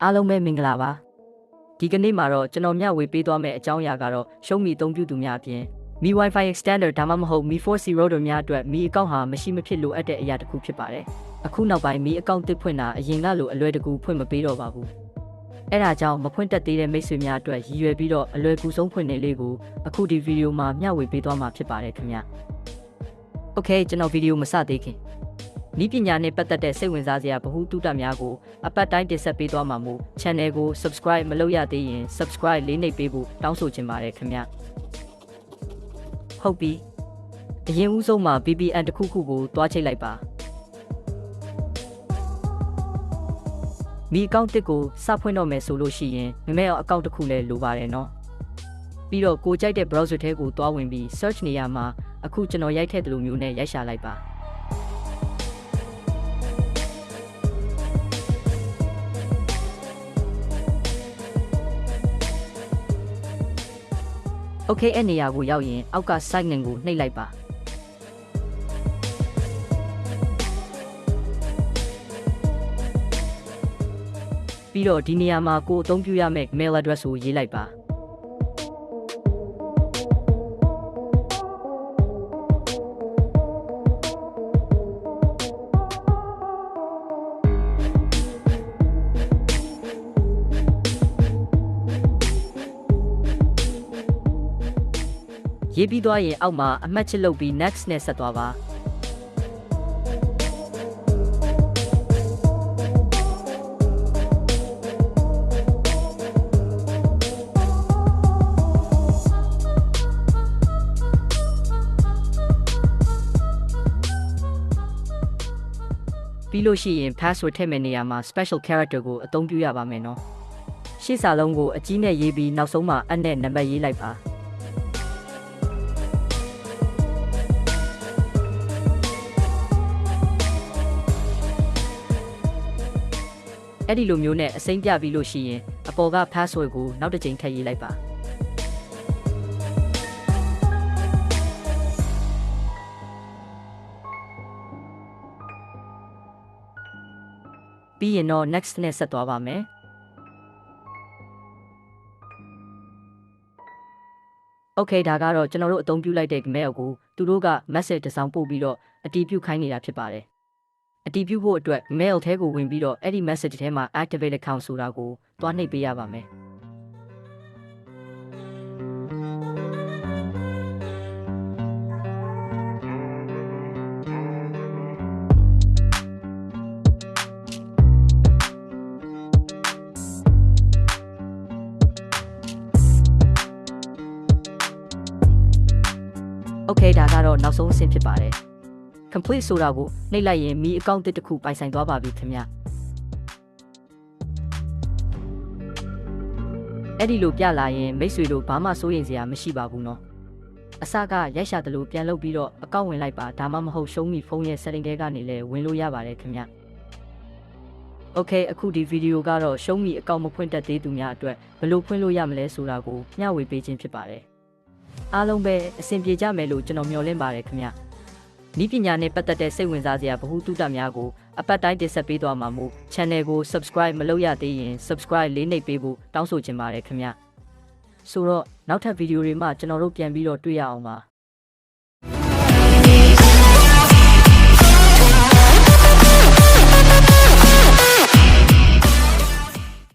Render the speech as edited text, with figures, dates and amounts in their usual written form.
အားလုံးပဲမင်္ဂလာပါဒီကနေ့မှာတော့ကျွန်တော်မျှဝေပေးသွားမယ့်အကြောင်းအရာကတော့ Xiomi အသုံးပြုသူများအပြင် Mi Wi-Fi extender ဒါမှမဟုတ် Mi 4C router များအတွက် Mi account ဟာမရှိမဖြစ်လိုအပ်တဲ့အရာတစ်ခုဖြစ်ပါတယ်အခုနောက်ပိုင်း Mi account တစ်ဖွင့်တာအရင်ကလိုအလွယ်တကူဖွင့်မပေးတော့ပါဘူးအဲ့ဒါကြောင့်မဖွင့်တတ်သေးတဲ့မိတ်ဆွေများအတွက်ရည်ရွယ်ပြီးတော့အလွယ်ကူဆုံးဖွင့်နေလေးကိုအခုဒီဗီဒီယိုမှာမျှဝေပေးသွားမှာဖြစ်ပါတယ်ခင်ဗျ Okay ကျွန်တော်ဗီဒီယိုမစသေးခင်နီးပညာနဲ့ပတ်သက်တဲ့စိတ်ဝင်စားစရာဗဟုသုတများကိုအပတ်တိုင်းတင်ဆက်ပေးသွားမှာမို့ channel ကို subscribe မလုပ်ရသေးရင် subscribe လေးနှိပ်ပေးဖို့တောင်းဆိုချင်ပါတယ်ခင်ဗျဟုတ်ပြီအရင်ဦးဆုံးမှာ VPN တစ်ခုခုကိုတွားချိတ်လိုက်ပါMi account တစ်ကိုစဖွင့်တော့မယ်ဆိုလို့ရှိရင်မမဲအောင် account တစ်ခုလည်းလိုပါတယ်နော်ပြီးတော့ကိုကြိုက်တဲ့ browser ထဲကိုတွားဝင်ပြီး search နေရာမှာအခုကျွန်တော်ရိုက်ထည့်တဲ့လိုမျိုးနဲ့ရိုက်ရှာလိုက်ပါOkay အဲ့နေရာကိုရောက်ရင်အောက်က sign in ကိုနှိပ်လိုက်ပါပြီးတော့ဒီနေရာမှာကိုအသုံးပြုရမယ့် mail address ကိုရေးလိုက်ပါရေးပြီးသွားရင်အောက်မှာအမှတ်ချစ်လုပ်ပြီး next နဲ့ဆက်သွားပါပြီးလို့ရှိရင် password ထည့်မယ့်နေရာမှာ special character ကိုအသုံးပြုရပါမယ်နော်ရှေ့စာလုံးကိုအကြီးနဲ့ရေးပြီးနောက်ဆုံးမှာအနဲ့နံပါတ်ရေးလိုက်ပါအဲ့ဒီလိုမျိုးနဲ့အစိမ်းပြပြီးလို့ရှိရင်အပေါ်က password ကိုနောက်တစ်ချိန်ထည့်ရေးလိုက်ပါပြီးရင်တော့ next နဲ့ဆက်သွားပါမယ်Okay ဒါကတော့ကျွန်တော်တို့အသုံးပြုလိုက်တဲ့ mail ကိုသူတို့က message တစ်စောင်ပို့ပြီးတော့အတည်ပြုခိုင်းနေတာဖြစ်ပါတယ်အတည်ပြုဖို့အတွက် mail ထဲကိုဝင်ပြီးတော့အဲ့ဒီ message ထဲမှာ activate account ဆိုတာကိုတွားနှိပ်ပေးရပါမယ်Okay ဒါကတော့နောက်ဆုံးအဆင့်ဖြစ်ပါတယ် complete ဆိုတာကိုနှိပ်လိုက်ရင် Mi account တစ်ခုပိုင်ဆိုင်သွားပါပြီခင်ဗျအဲ့ဒီလိုပြလာရင်မိတ်ဆွေတို့ဘာမှစိုးရိမ်စရာမရှိပါဘူးနော်အစကရိုက်ရှာတယ်လို့ပြန်လုပ်ပြီးတော့ account ဝင်လိုက်ပါဒါမှမဟုတ် Xiomi ဖုန်းရဲ့ setting ထဲကနေလည်းဝင်လို့ရပါတယ်ခင်ဗျOkay အခုဒီဗီဒီယိုကတော့ Xiomi account မဖွင့်တတ်သေးသူများအတွက်ဘယ်လိုဖွင့်လို့ရမလဲဆိုတာကိုမျှဝေပေးခြင်းဖြစ်ပါတယ်အားလုံးပဲအဆင်ပြေကြမယ်လို့ကျွန်တော်မျှော်လင့်ပါတယ်ခင်ဗျနီးပညာနဲ့ပတ်သက်တဲ့စိတ်ဝင်စားစရာဗဟုသုတများကိုအပတ်တိုင်းတင်ဆက်ပေးသွားမှာမို့ channel ကို subscribe မလုပ်ရသေးရင် subscribe လေးနှိပ်ပေးဖို့တောင်းဆိုချင်ပါတယ်ခင်ဗျဆိုတော့နောက်ထပ်ဗီဒီယိုတွေမှာကျွန်တော်တို့ပြန်ပြီးတော့တွေ့ရအောင်ပါ